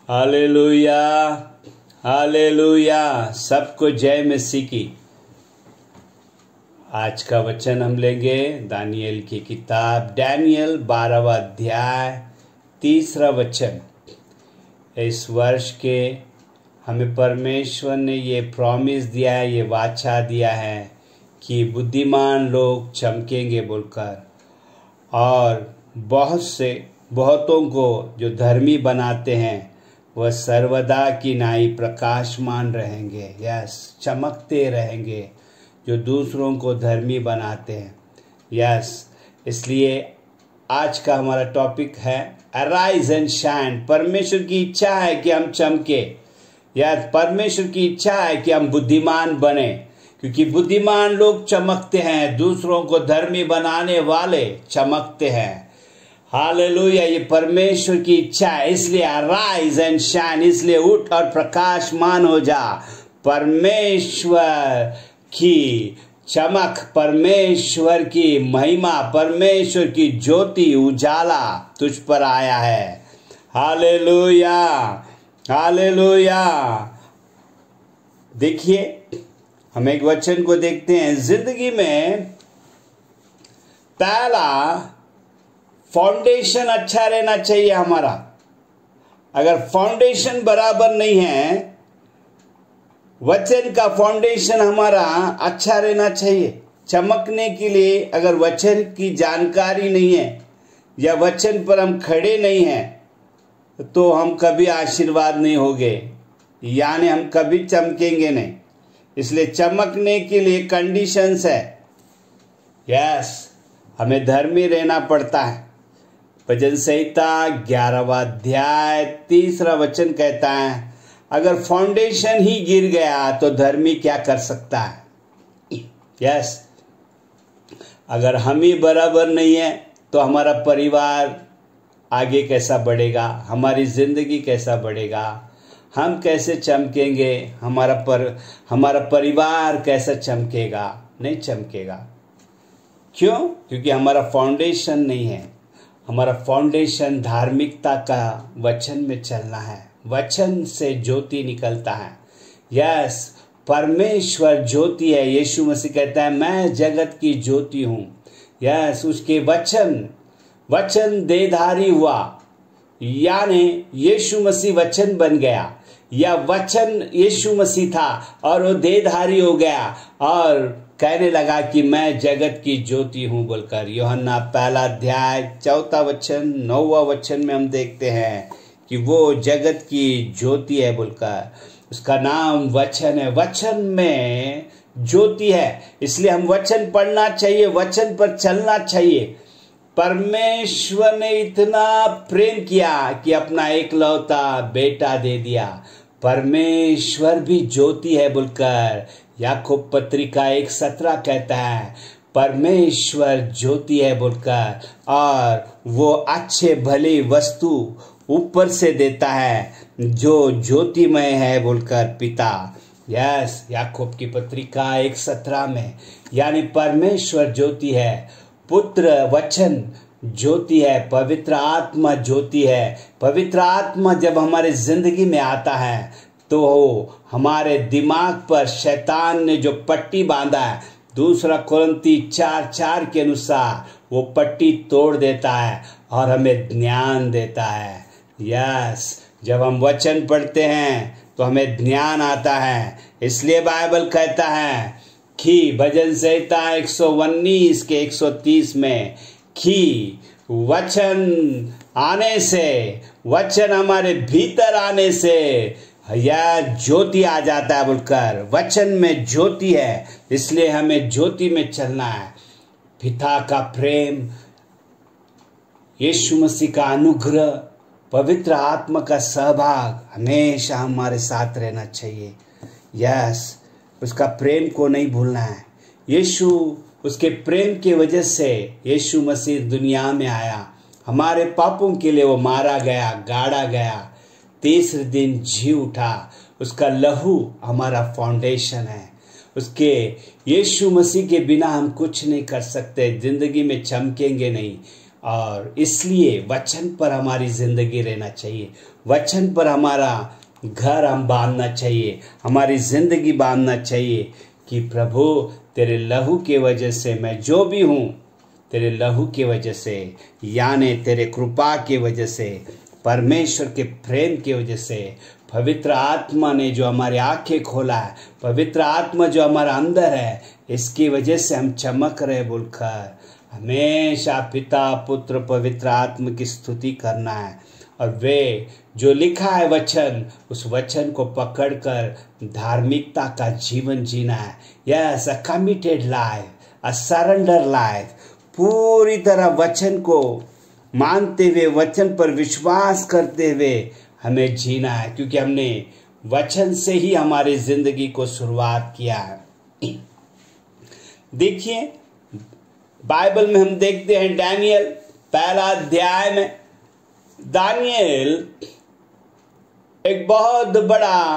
Hallelujah, hallelujah. सबको जय मसीह की। आज का वचन हम लेंगे दानियल की किताब, डैनियल 12वां अध्याय 3रा वचन। इस वर्ष के हमें परमेश्वर ने ये प्रॉमिस दिया है, ये वाचा दिया है कि बुद्धिमान लोग चमकेंगे बोलकर, और बहुतों को जो धर्मी बनाते हैं वह सर्वदा की नाई प्रकाशमान रहेंगे। यस, चमकते रहेंगे जो दूसरों को धर्मी बनाते हैं। यस, इसलिए आज का हमारा टॉपिक है अराइज एंड शाइन। परमेश्वर की इच्छा है कि हम चमके, या परमेश्वर की इच्छा है कि हम बुद्धिमान बने, क्योंकि बुद्धिमान लोग चमकते हैं, दूसरों को धर्मी बनाने वाले चमकते हैं। हालेलुया, ये परमेश्वर की इच्छा है। इसलिए अराइज एंड शाइन, इसलिए उठ और प्रकाशमान हो जा। परमेश्वर की चमक, परमेश्वर की महिमा, परमेश्वर की ज्योति, उजाला तुझ पर आया है। Hallelujah, hallelujah. देखिए, हम एक वचन को देखते हैं। जिंदगी में पहला फाउंडेशन अच्छा रहना चाहिए हमारा। अगर फाउंडेशन बराबर नहीं है, वचन का फाउंडेशन हमारा अच्छा रहना चाहिए। चमकने के लिए अगर वचन की जानकारी नहीं है या वचन पर हम खड़े नहीं हैं, तो हम कभी आशीर्वाद नहीं होंगे, यानी हम कभी चमकेंगे नहीं। इसलिए चमकने के लिए कंडीशंस है। यस, हमें धर्मी रहना पड़ता है। भजन संहिता 11वां अध्याय 3रा वचन कहता है, अगर फाउंडेशन ही गिर गया तो धर्मी क्या कर सकता है। यस, अगर हम ही बराबर नहीं है तो हमारा परिवार आगे कैसा बढ़ेगा, हमारी जिंदगी कैसा बढ़ेगा, हम कैसे चमकेंगे, हमारा परिवार कैसा चमकेगा, नहीं चमकेगा। क्यों? क्योंकि हमारा फाउंडेशन नहीं है। हमारा फाउंडेशन धार्मिकता का वचन में चलना है। वचन से ज्योति निकलता है। यस, परमेश्वर ज्योति है। यीशु मसीह कहता है, मैं जगत की ज्योति हूं। यस, उसके वचन देहधारी हुआ, यानी यीशु मसीह वचन बन गया, या वचन यीशु मसीह था और वो देहधारी हो गया और कहने लगा कि मैं जगत की ज्योति हूं बोलकर। यूहन्ना 1 अध्याय 4 वचन 9वां वचन में हम देखते हैं कि वो जगत की ज्योति है बोलकर। उसका नाम वचन है। वचन में ज्योति है, इसलिए हम वचन पढ़ना चाहिए, वचन पर चलना चाहिए। परमेश्वर ने इतना प्रेम किया कि अपना एकलौता बेटा दे दिया। परमेश्वर भी ज्योति है बोलकर याकूब पत्रिका 1:17 कहता है, परमेश्वर ज्योति है बोलकर, और वो अच्छे भली वस्तु ऊपर से देता है जो ज्योतिमय है बोलकर पिता। यस, याकूब की पत्रिका 1:17 में, यानी परमेश्वर ज्योति है, पुत्र वचन ज्योति है, पवित्र आत्मा ज्योति है। पवित्र आत्मा जब हमारे जिंदगी में आता है तो हमारे दिमाग पर शैतान ने जो पट्टी बांधा है, 2 कुरिन्ती 4:4 के अनुसार, वो पट्टी तोड़ देता है और हमें ज्ञान देता है। यस, जब हम वचन पढ़ते हैं तो हमें ज्ञान आता है। इसलिए बाइबल कहता है कि भजन संहिता 119 के 130 में कि वचन आने से, वचन हमारे भीतर आने से यह ज्योति आ जाता है बोलकर। वचन में ज्योति है, इसलिए हमें ज्योति में चलना है। पिता का प्रेम, यीशु मसीह का अनुग्रह, पवित्र आत्मा का सहभाग हमेशा हमारे साथ रहना चाहिए। यस, उसका प्रेम को नहीं भूलना है। यीशु, उसके प्रेम की वजह से यीशु मसीह दुनिया में आया। हमारे पापों के लिए वो मारा गया, गाड़ा गया, 3रे दिन जी उठा। उसका लहू हमारा फाउंडेशन है। उसके, यीशु मसीह के बिना हम कुछ नहीं कर सकते, जिंदगी में चमकेंगे नहीं। और इसलिए वचन पर हमारी जिंदगी रहना चाहिए, वचन पर हमारा घर हम बांधना चाहिए, हमारी जिंदगी बांधना चाहिए कि प्रभु तेरे लहू के वजह से मैं जो भी हूँ, तेरे लहू के वजह से, यानी तेरे कृपा के वजह से, परमेश्वर के प्रेम की वजह से, पवित्र आत्मा ने जो हमारी आंखें खोला है, पवित्र आत्मा जो हमारा अंदर है, इसकी वजह से हम चमक रहे बोलकर हमेशा पिता पुत्र पवित्र आत्मा की स्तुति करना है। और वे जो लिखा है वचन, उस वचन को पकड़कर धार्मिकता का जीवन जीना है। Yes, a committed life, a surrender life, पूरी तरह वचन को मानते हुए, वचन पर विश्वास करते हुए हमें जीना है, क्योंकि हमने वचन से ही हमारी जिंदगी को शुरुआत किया है। देखिए बाइबल में हम देखते हैं दानियल पहला अध्याय में, दानियल एक बहुत बड़ा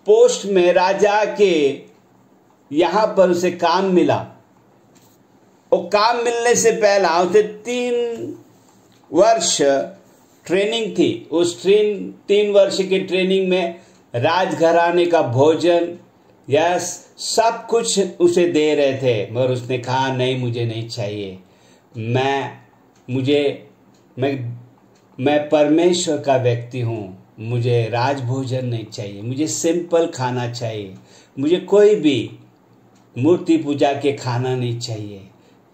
पोस्ट में राजा के यहां पर उसे काम मिला। वो काम मिलने से पहला उसे 3 वर्ष ट्रेनिंग थी। उस 3 वर्ष की ट्रेनिंग में राजघराने का भोजन, यस, सब कुछ उसे दे रहे थे, मगर उसने कहा नहीं, मुझे नहीं चाहिए। मैं परमेश्वर का व्यक्ति हूँ, मुझे राजभोजन नहीं चाहिए, मुझे सिंपल खाना चाहिए, मुझे कोई भी मूर्ति पूजा के खाना नहीं चाहिए।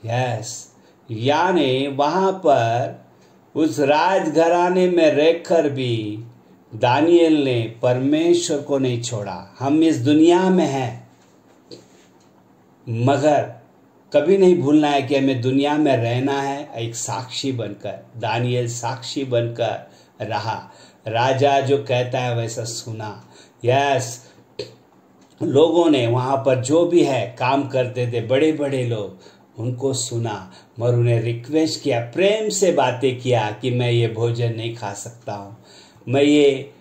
यस, यानी वहाँ पर उस राजघराने में रहकर भी दानियल ने परमेश्वर को नहीं छोड़ा। हम इस दुनिया में हैं, मगर कभी नहीं भूलना है कि हमें दुनिया में रहना है एक साक्षी बनकर। दानियल साक्षी बनकर रहा, राजा जो कहता है वैसा सुना। यस, लोगों ने वहाँ पर जो भी है काम करते थे, बड़े बड़े लोग, उनको सुना, मगर उन्हें रिक्वेस्ट किया, प्रेम से बातें किया कि मैं ये भोजन नहीं खा सकता हूँ, मैं ये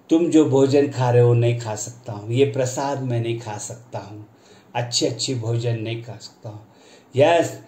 तुम जो भोजन खा रहे हो नहीं खा सकता हूँ, ये प्रसाद मैं नहीं खा सकता हूँ, अच्छी भोजन नहीं खा सकता हूँ। यस,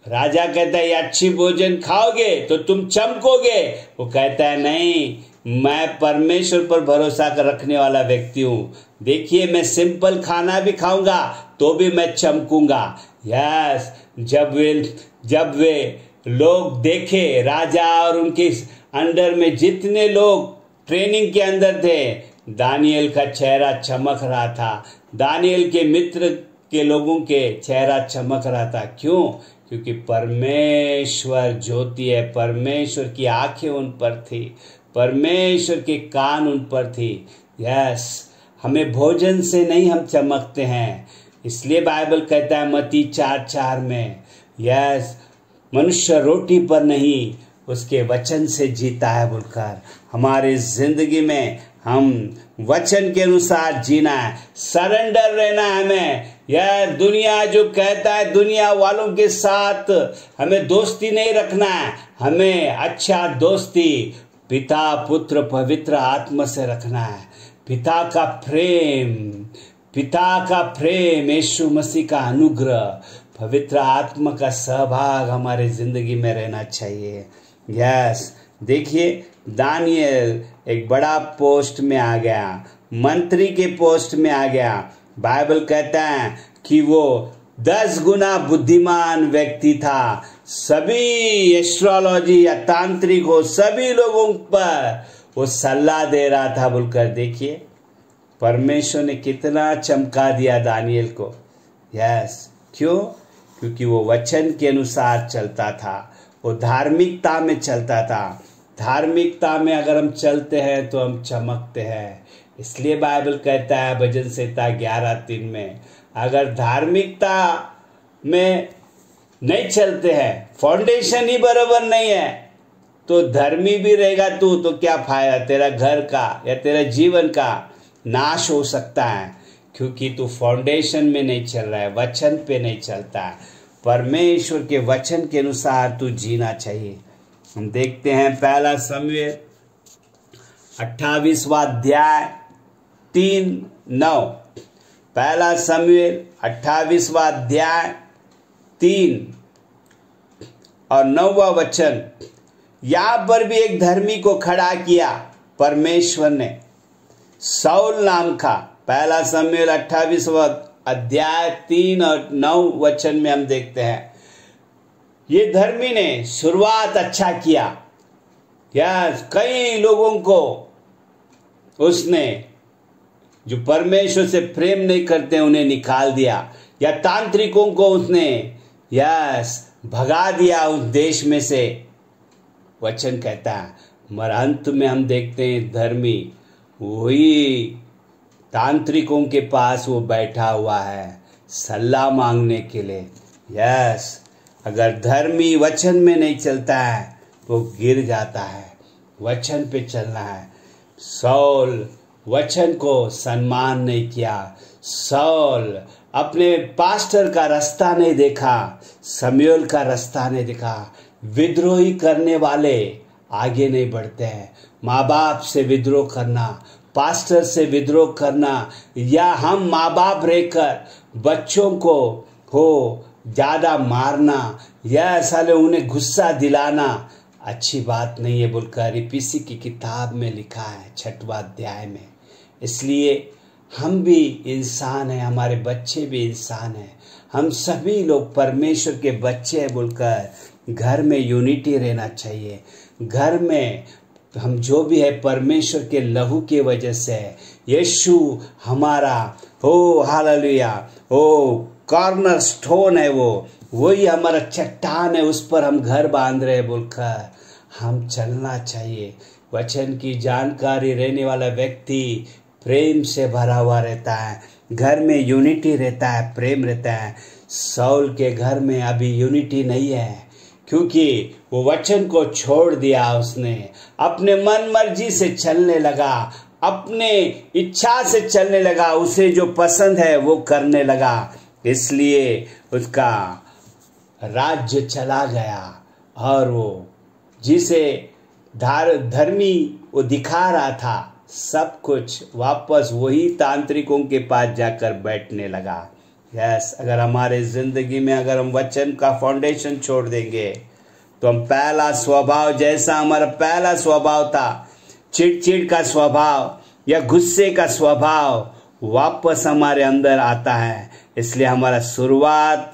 राजा कहता है ये अच्छी भोजन खाओगे तो तुम चमकोगे। वो कहता है नहीं, मैं परमेश्वर पर भरोसा कर रखने वाला व्यक्ति हूँ। देखिए, मैं सिंपल खाना भी खाऊंगा तो भी मैं चमकूंगा। यस, जब वे लोग देखे, राजा और उनके अंडर में जितने लोग ट्रेनिंग के अंदर थे, दानियल का चेहरा चमक रहा था, दानियल के मित्र के लोगों के चेहरा चमक रहा था। क्यों? क्योंकि परमेश्वर ज्योति है, परमेश्वर की आंखें उन पर थी, परमेश्वर के कान उन पर थी। यस, हमें भोजन से नहीं हम चमकते हैं, इसलिए बाइबल कहता है मत्ती 4:4 में, यस, मनुष्य रोटी पर नहीं उसके वचन से जीता है बोलकर। हमारे जिंदगी में हम वचन के अनुसार जीना है, सरेंडर रहना है हमें। यह दुनिया जो कहता है, दुनिया वालों के साथ हमें दोस्ती नहीं रखना है, हमें अच्छा दोस्ती पिता पुत्र पवित्र आत्मा से रखना है। पिता का प्रेम, यीशु मसीह का अनुग्रह, पवित्र आत्मा का सहभाग हमारे जिंदगी में रहना चाहिए। यस, देखिए दानियल एक बड़ा पोस्ट में आ गया, मंत्री के पोस्ट में आ गया। बाइबल कहता है कि वो 10 गुना बुद्धिमान व्यक्ति था। सभी एस्ट्रोलॉजी या तांत्रिक हो, सभी लोगों पर वो सलाह दे रहा था बोलकर। देखिए परमेश्वर ने कितना चमका दिया दानियल को। यस, क्यों? क्योंकि वो वचन के अनुसार चलता था, वो धार्मिकता में चलता था। धार्मिकता में अगर हम चलते हैं तो हम चमकते हैं। इसलिए बाइबल कहता है भजन संहिता 11:3 में, अगर धार्मिकता में नहीं चलते हैं, फाउंडेशन ही बराबर नहीं है, तो धर्मी भी रहेगा तू तो क्या फायदा, तेरा घर का या तेरा जीवन का नाश हो सकता है, क्योंकि तू फाउंडेशन में नहीं चल रहा है, वचन पे नहीं चलता है। परमेश्वर के वचन के अनुसार तू जीना चाहिए। हम देखते हैं 1 शमूएल 28वां अध्याय 3:9। 1 शमूएल 28वां अध्याय 3 और 9वां वचन, यहां पर भी एक धर्मी को खड़ा किया परमेश्वर ने, शाऊल नाम का। 1 शमूएल 28वां अध्याय 3 और 9 वचन में हम देखते हैं, ये धर्मी ने शुरुआत अच्छा किया। कई लोगों को उसने, जो परमेश्वर से प्रेम नहीं करते, उन्हें निकाल दिया, या तांत्रिकों को उसने भगा दिया उस देश में से, वचन कहता है। मगर अंत में हम देखते हैं धर्मी वही तांत्रिकों के पास वो बैठा हुआ है सलाह मांगने के लिए। अगर धर्मी वचन में नहीं चलता है वो गिर जाता है। वचन पे चलना है। शाऊल वचन को सम्मान नहीं किया। शाऊल अपने पास्टर का रास्ता नहीं देखा, शमूएल का रास्ता नहीं देखा। विद्रोही करने वाले आगे नहीं बढ़ते हैं। माँ बाप से विद्रोह करना, पास्टर से विद्रोह करना, या हम माँ बाप रहकर बच्चों को ज़्यादा मारना या साले उन्हें गुस्सा दिलाना अच्छी बात नहीं है बोलकर इफिसी की किताब में लिखा है 6वां अध्याय में। इसलिए हम भी इंसान हैं, हमारे बच्चे भी इंसान हैं, हम सभी लोग परमेश्वर के बच्चे हैं बोलकर घर में यूनिटी रहना चाहिए। घर में हम जो भी है परमेश्वर के लहू के वजह से, यीशु हमारा हालेलुया कॉर्नर स्टोन है, वही हमारा चट्टान है, उस पर हम घर बांध रहे बोलकर हम चलना चाहिए। वचन की जानकारी रहने वाला व्यक्ति प्रेम से भरा हुआ रहता है, घर में यूनिटी रहता है, प्रेम रहता है। शाऊल के घर में अभी यूनिटी नहीं है क्योंकि वो वचन को छोड़ दिया। उसने अपने मन मर्जी से चलने लगा, अपने इच्छा से चलने लगा, उसे जो पसंद है वो करने लगा। इसलिए उसका राज्य चला गया और वो जिसे धर्मी वो दिखा रहा था सब कुछ वापस वही तांत्रिकों के पास जाकर बैठने लगा। अगर हमारे जिंदगी में अगर हम वचन का फाउंडेशन छोड़ देंगे तो हम पहला स्वभाव, जैसा हमारा पहला स्वभाव था चिड़चिड़ का स्वभाव या गुस्से का स्वभाव, वापस हमारे अंदर आता है। इसलिए हमारा शुरुआत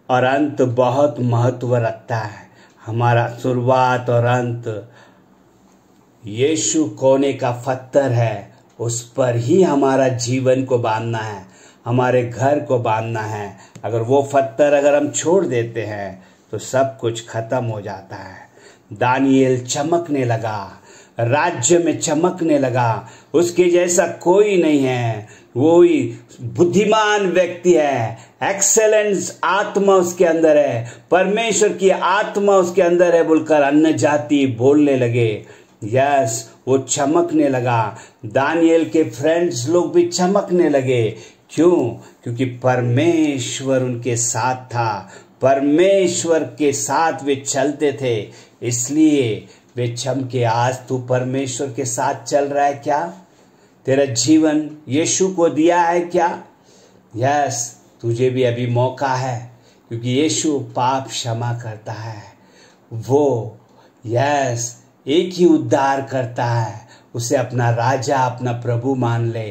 और अंत बहुत महत्व रखता है। हमारा शुरुआत और अंत यीशु कोने का पत्थर है, उस पर ही हमारा जीवन को बांधना है, हमारे घर को बांधना है। अगर वो पत्थर अगर हम छोड़ देते हैं तो सब कुछ खत्म हो जाता है। दानिएल चमकने लगा, राज्य में चमकने लगा, उसके जैसा कोई नहीं है, वो ही बुद्धिमान व्यक्ति है, एक्सेलेंस आत्मा उसके अंदर है, परमेश्वर की आत्मा उसके अंदर है बोलकर अन्य जाति बोलने लगे। वो चमकने लगा। दानिएल के फ्रेंड्स लोग भी चमकने लगे। क्यों? क्योंकि परमेश्वर उनके साथ था, परमेश्वर के साथ वे चलते थे, इसलिए वे चमके। आज तू परमेश्वर के साथ चल रहा है क्या? तेरा जीवन यीशु को दिया है क्या? तुझे भी अभी मौका है, क्योंकि यीशु पाप क्षमा करता है। वो एक ही उद्धार करता है, उसे अपना राजा अपना प्रभु मान ले।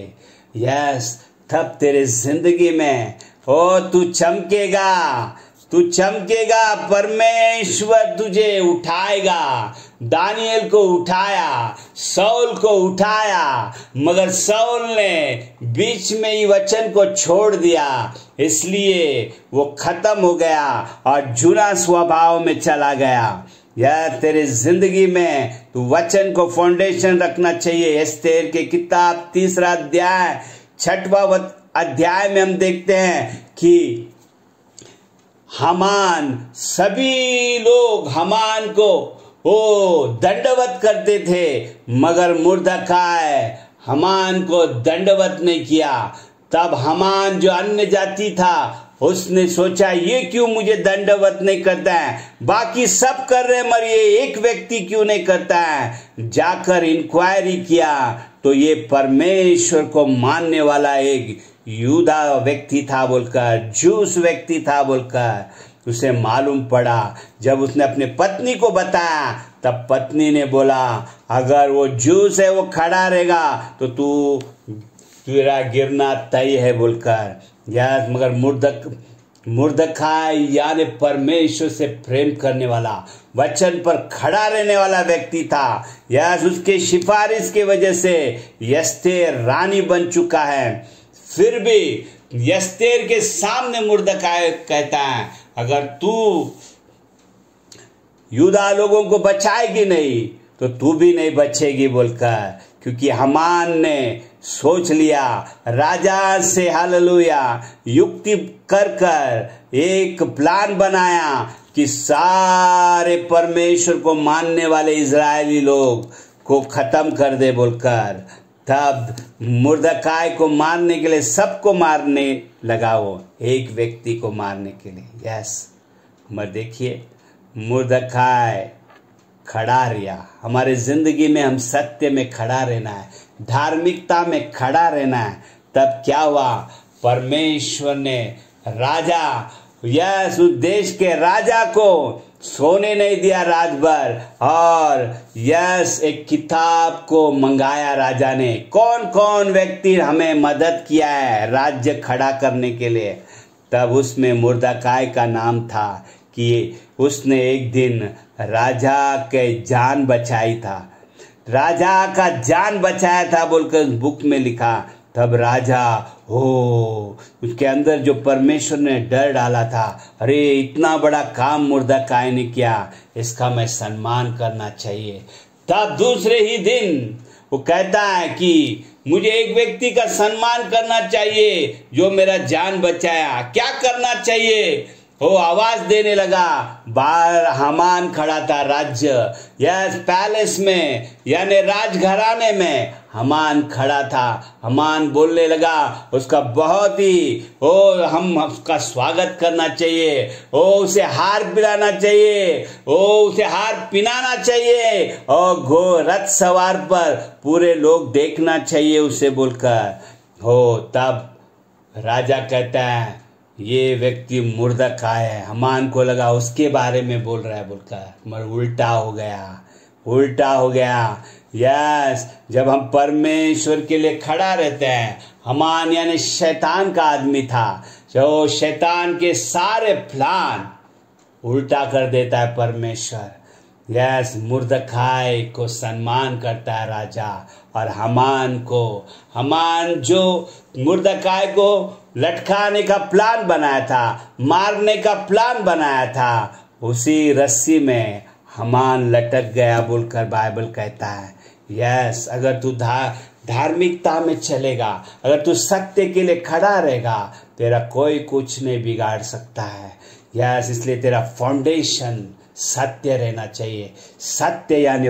तब तेरे जिंदगी में तू चमकेगा, तू चमकेगा, परमेश्वर तुझे उठाएगा। दानिएल को उठाया, शाऊल को उठाया, मगर शाऊल ने बीच में ही वचन को छोड़ दिया, इसलिए वो खत्म हो गया और जुना स्वभाव में चला गया। तेरे जिंदगी में तू वचन को फाउंडेशन रखना चाहिए। एस्तेर के किताब 3 अध्याय 6वां अध्याय में हम देखते हैं कि हामान, सभी लोग हामान को दंडवत करते थे, मगर मुर्दखाय हामान को दंडवत नहीं किया। तब हामान जो अन्य जाति था उसने सोचा ये क्यों मुझे दंडवत नहीं करता है, बाकी सब कर रहे मगर ये एक व्यक्ति क्यों नहीं करता है। जाकर इंक्वायरी किया तो ये परमेश्वर को मानने वाला एक यूदा व्यक्ति था बोलकर, जूस व्यक्ति था बोलकर। उसे मालूम पड़ा। जब उसने अपने पत्नी को बताया तब पत्नी ने बोला, अगर वो जूस है वो खड़ा रहेगा तो तेरा गिरना तय है बोलकर। यस, मगर मुर्दखाई यानी परमेश्वर से प्रेम करने वाला, वचन पर खड़ा रहने वाला व्यक्ति था। यस, उसके सिफारिश की वजह से एस्तेर रानी बन चुका है। फिर भी एस्तेर के सामने मुर्दखाई कहता है, अगर तू यूदा लोगों को बचाएगी नहीं तो तू भी नहीं बचेगी बोलकर। क्योंकि हामान ने सोच लिया, राजा से हालेलुया युक्ति कर एक प्लान बनाया कि सारे परमेश्वर को मानने वाले इजरायली लोग को खत्म कर दे बोलकर। तब मुर्दखाई को मारने के लिए सबको मारने लगा, वो एक व्यक्ति को मारने के लिए। यस, मगर देखिए मुर्दखाई खड़ा रहा। हमारे जिंदगी में हम सत्य में खड़ा रहना है, धार्मिकता में खड़ा रहना है। तब क्या हुआ, परमेश्वर ने राजा, यस, उस देश के राजा को सोने नहीं दिया रात भर, और यस एक किताब को मंगाया राजा ने। कौन कौन व्यक्ति हमें मदद किया है राज्य खड़ा करने के लिए। तब उसमें मुर्दखाई का नाम था कि उसने एक दिन राजा के जान बचाई था, राजा का जान बचाया था बोलकर बुक में लिखा। तब राजा उसके अंदर जो परमेश्वर ने डर डाला था, अरे इतना बड़ा काम मुर्दखाई ने किया, इसका मैं सम्मान करना चाहिए। तब दूसरे ही दिन वो कहता है कि मुझे एक व्यक्ति का सम्मान करना चाहिए जो मेरा जान बचाया। क्या करना चाहिए? वो आवाज देने लगा। बाहर हामान खड़ा था, राज्य यस पैलेस में यानी राजघराने में हामान खड़ा था। हामान बोलने लगा, उसका बहुत ही हम उसका स्वागत करना चाहिए, उसे हार पिलाना चाहिए, उसे हार पिलाना चाहिए, और रथ सवार पर पूरे लोग देखना चाहिए उसे बोलकर। तब राजा कहता है ये व्यक्ति मुर्दखाई है। हामान को लगा उसके बारे में बोल रहा है बोलकर, मगर उल्टा हो गया। यस, जब हम परमेश्वर के लिए खड़ा रहते हैं, हामान यानी शैतान का आदमी था, जो शैतान के सारे प्लान उल्टा कर देता है परमेश्वर। यस, मुर्दखाई को सम्मान करता है राजा, और हामान जो मुर्दखाई को लटकाने का प्लान बनाया था, मारने का प्लान बनाया था, उसी रस्सी में हामान लटक गया बोलकर बाइबल कहता है। यस, अगर तू धार्मिकता में चलेगा, अगर तू सत्य के लिए खड़ा रहेगा, तेरा कोई कुछ नहीं बिगाड़ सकता है। यस, इसलिए तेरा फाउंडेशन सत्य रहना चाहिए। सत्य यानी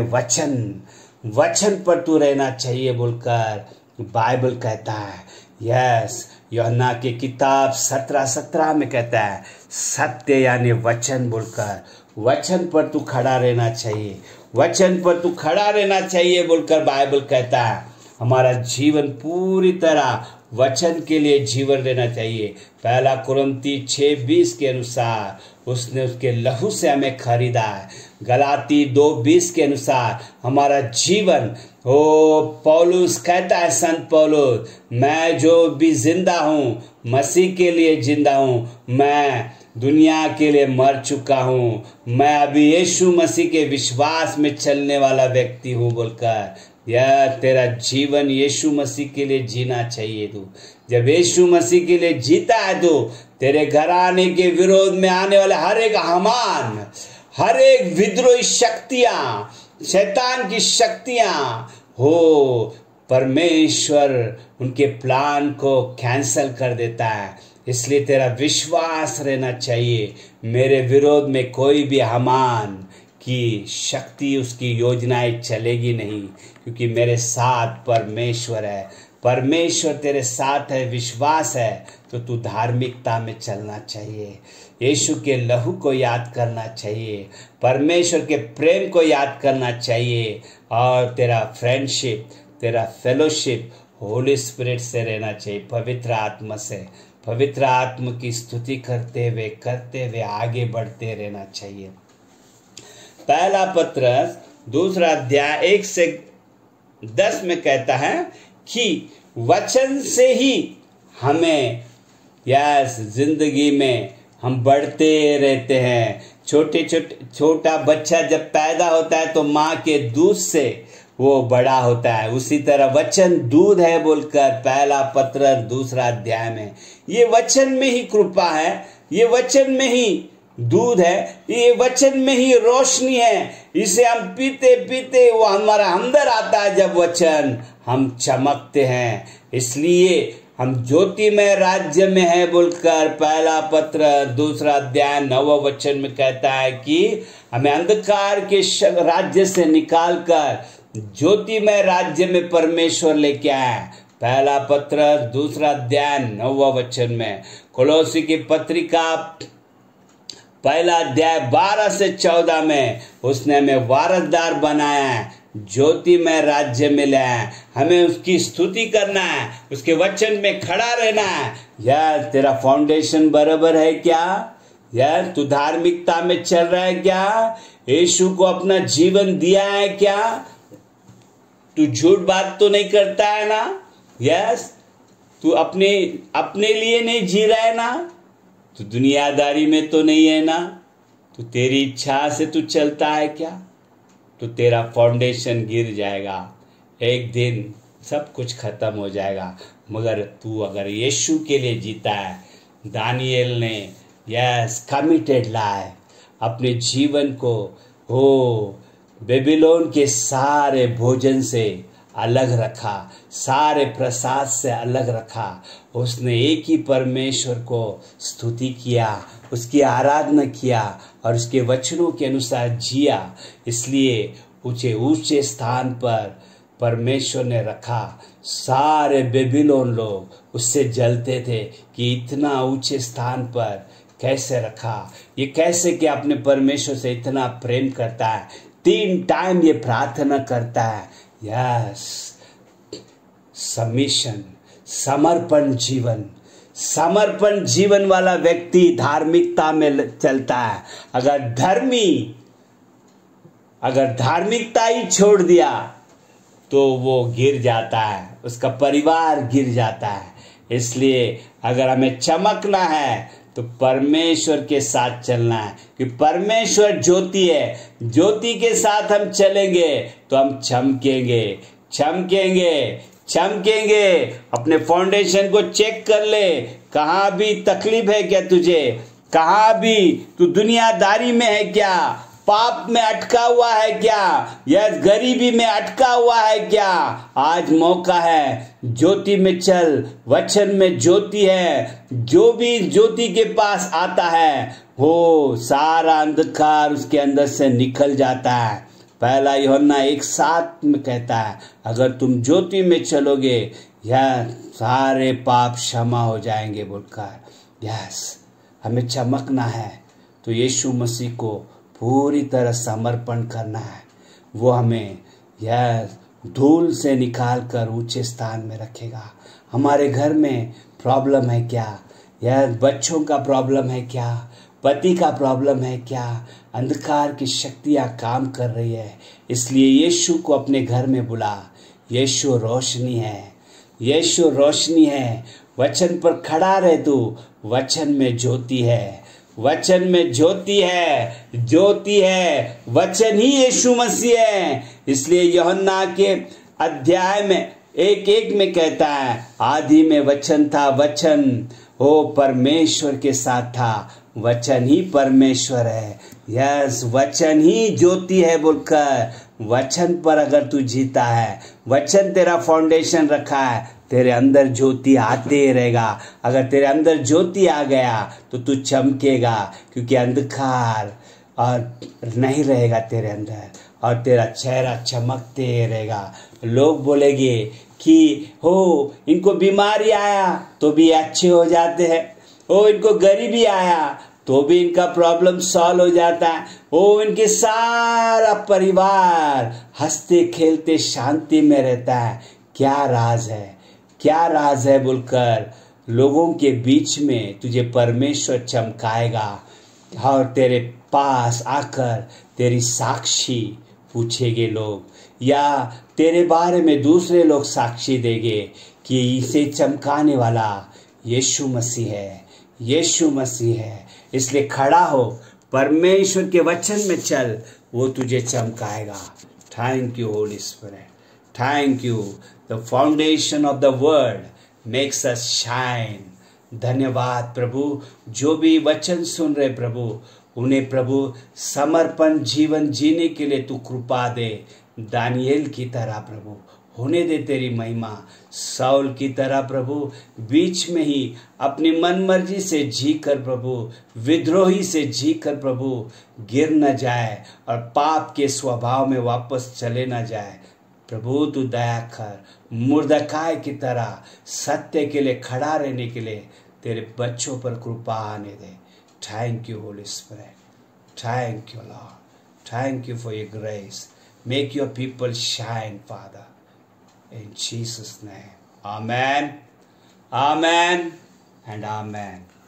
वचन पर तू रहना चाहिए बोलकर बाइबल कहता है। यस, यूहन्ना की किताब 17:17 में कहता है सत्य यानी वचन बोलकर, वचन पर तू खड़ा रहना चाहिए, वचन पर तू खड़ा रहना चाहिए बोलकर बाइबल कहता है। हमारा जीवन पूरी तरह वचन के लिए जीवन रहना चाहिए। 1 कुरिन्थी 6:20 के अनुसार उसने उसके लहू से हमें खरीदा है। गलाती 2:20 के अनुसार हमारा जीवन, पौलुस कहता है, संत पौलुस, मैं जो भी जिंदा हूँ मसीह के लिए जिंदा हूँ, मैं दुनिया के लिए मर चुका हूँ, मैं अभी यीशु मसीह के विश्वास में चलने वाला व्यक्ति हूँ बोलकर। यह तेरा जीवन यीशु मसीह के लिए जीना चाहिए। तू जब यीशु मसीह के लिए जीता है तो तेरे घराने के विरोध में आने वाले हर एक हामान, हर एक विद्रोही शक्तियां, शैतान की शक्तियां परमेश्वर उनके प्लान को कैंसल कर देता है। इसलिए तेरा विश्वास रहना चाहिए, मेरे विरोध में कोई भी हामान की शक्ति, उसकी योजनाएं चलेगी नहीं, क्योंकि मेरे साथ परमेश्वर है। परमेश्वर तेरे साथ है, विश्वास है तो तू धार्मिकता में चलना चाहिए, यीशु के लहू को याद करना चाहिए, परमेश्वर के प्रेम को याद करना चाहिए, और तेरा फ्रेंडशिप, तेरा फेलोशिप होली स्पिरिट से रहना चाहिए, पवित्र आत्मा से। पवित्र आत्मा की स्तुति करते हुए आगे बढ़ते रहना चाहिए। पहला पत्रस 2 अध्याय 1 से 10 में कहता है कि वचन से ही हमें जिंदगी में हम बढ़ते रहते हैं। छोटा बच्चा जब पैदा होता है तो माँ के दूध से वो बड़ा होता है, उसी तरह वचन दूध है बोलकर पहला पत्रस 2 अध्याय में, ये वचन में ही कृपा है, ये वचन में ही दूध है, ये वचन में ही रोशनी है। इसे हम पीते पीते वो हमारा अंदर आता है, जब वचन हम चमकते हैं। इसलिए हम ज्योतिमय राज्य में है बोलकर पहला पत्र 2 अध्याय 9 वचन में कहता है कि हमें अंधकार के राज्य से निकालकर ज्योतिमय राज्य में परमेश्वर लेके आए। पहला पत्र 2 अध्याय 9 वचन में। कोलोसी की पत्रिका पहला अध्याय 12 से 14 में उसने हमें वारसदार बनाया है, ज्योतिमय राज्य में लाया है। हमें उसकी स्तुति करना है, उसके वचन में खड़ा रहना है। यार तेरा फाउंडेशन बराबर है क्या? यार तू धार्मिकता में चल रहा है क्या? यीशु को अपना जीवन दिया है क्या? तू झूठ बात तो नहीं करता है ना? यस, तू अपने लिए नहीं जी रहा है ना? तू दुनियादारी में तो नहीं है ना? तू तेरी इच्छा से तू चलता है क्या? तो तेरा फाउंडेशन गिर जाएगा, एक दिन सब कुछ खत्म हो जाएगा। मगर तू अगर यीशु के लिए जीता है, दानिएल ने कमिटेड लाइफ अपने जीवन को बेबीलोन के सारे भोजन से अलग रखा, सारे प्रसाद से अलग रखा। उसने एक ही परमेश्वर को स्तुति किया, उसकी आराधना किया और उसके वचनों के अनुसार जिया। इसलिए ऊंचे ऊंचे स्थान पर परमेश्वर ने रखा। सारे बेबीलोन लोग उससे जलते थे कि इतना ऊंचे स्थान पर कैसे रखा, ये कैसे कि अपने परमेश्वर से इतना प्रेम करता है, 3 टाइम ये प्रार्थना करता है। यस, सबमिशन, समर्पण जीवन वाला व्यक्ति धार्मिकता में चलता है। अगर धार्मिकता ही छोड़ दिया तो वो गिर जाता है, उसका परिवार गिर जाता है। इसलिए अगर हमें चमकना है तो परमेश्वर के साथ चलना है, कि परमेश्वर ज्योति है, ज्योति के साथ हम चलेंगे तो हम चमकेंगे। अपने फाउंडेशन को चेक कर ले, कहाँ भी तकलीफ है क्या तुझे? कहाँ भी तू दुनियादारी में है क्या? पाप में अटका हुआ है क्या? या गरीबी में अटका हुआ है क्या? आज मौका है, ज्योति में चल। वचन में ज्योति है, जो भी ज्योति के पास आता है वो सारा अंधकार उसके अंदर से निकल जाता है। पहला यूहन्ना 1:7 में कहता है, अगर तुम ज्योति में चलोगे यह सारे पाप क्षमा हो जाएंगे बोलकर। यस, हमें चमकना है तो यीशु मसीह को पूरी तरह समर्पण करना है। वो हमें यह धूल से निकाल कर ऊंचे स्थान में रखेगा। हमारे घर में प्रॉब्लम है क्या? यह बच्चों का प्रॉब्लम है क्या? पति का प्रॉब्लम है क्या? अंधकार की शक्तियां काम कर रही है, इसलिए यीशु को अपने घर में बुला। यीशु रोशनी है, वचन पर खड़ा रह तू। वचन में ज्योति है, वचन ही यीशु मसीह है। इसलिए यूहन्ना के अध्याय में 1:1 में कहता है, आदि में वचन था, वचन परमेश्वर के साथ था, वचन ही परमेश्वर है। यस, वचन ही ज्योति है बोलकर वचन पर अगर तू जीता है, वचन तेरा फाउंडेशन रखा है, तेरे अंदर ज्योति आते रहेगा। अगर तेरे अंदर ज्योति आ गया तो तू चमकेगा, क्योंकि अंधकार और नहीं रहेगा तेरे अंदर, और तेरा चेहरा चमकते रहेगा। लोग बोलेंगे कि इनको बीमारी आया तो भी अच्छे हो जाते हैं, इनको गरीबी आया तो भी इनका प्रॉब्लम सॉल्व हो जाता है, इनके सारा परिवार हंसते खेलते शांति में रहता है। क्या राज है बोलकर लोगों के बीच में तुझे परमेश्वर चमकाएगा और तेरे पास आकर तेरी साक्षी पूछेंगे लोग, या तेरे बारे में दूसरे लोग साक्षी देंगे कि इसे चमकाने वाला यीशु मसीह है, यीशु मसीह है। इसलिए खड़ा हो, परमेश्वर के वचन में चल, वो तुझे चमकाएगा। Thank you holy spirit, thank you. The foundation of the word makes us shine. धन्यवाद प्रभु, जो भी वचन सुन रहे प्रभु, उन्हें प्रभु समर्पण जीवन जीने के लिए तू कृपा दे। दानियेल की तरह प्रभु होने दे तेरी महिमा। साउल की तरह प्रभु बीच में ही अपनी मनमर्जी से जी कर प्रभु, विद्रोही से जी कर प्रभु गिर न जाए और पाप के स्वभाव में वापस चले न जाए। प्रभु तू दया कर, मुर्दकाय की तरह सत्य के लिए खड़ा रहने के लिए तेरे बच्चों पर कृपा आने दे। Thank you holy spirit, thank you lord, thank you for your grace. Make your people shine, Father. In Jesus' name. Amen. Amen and amen.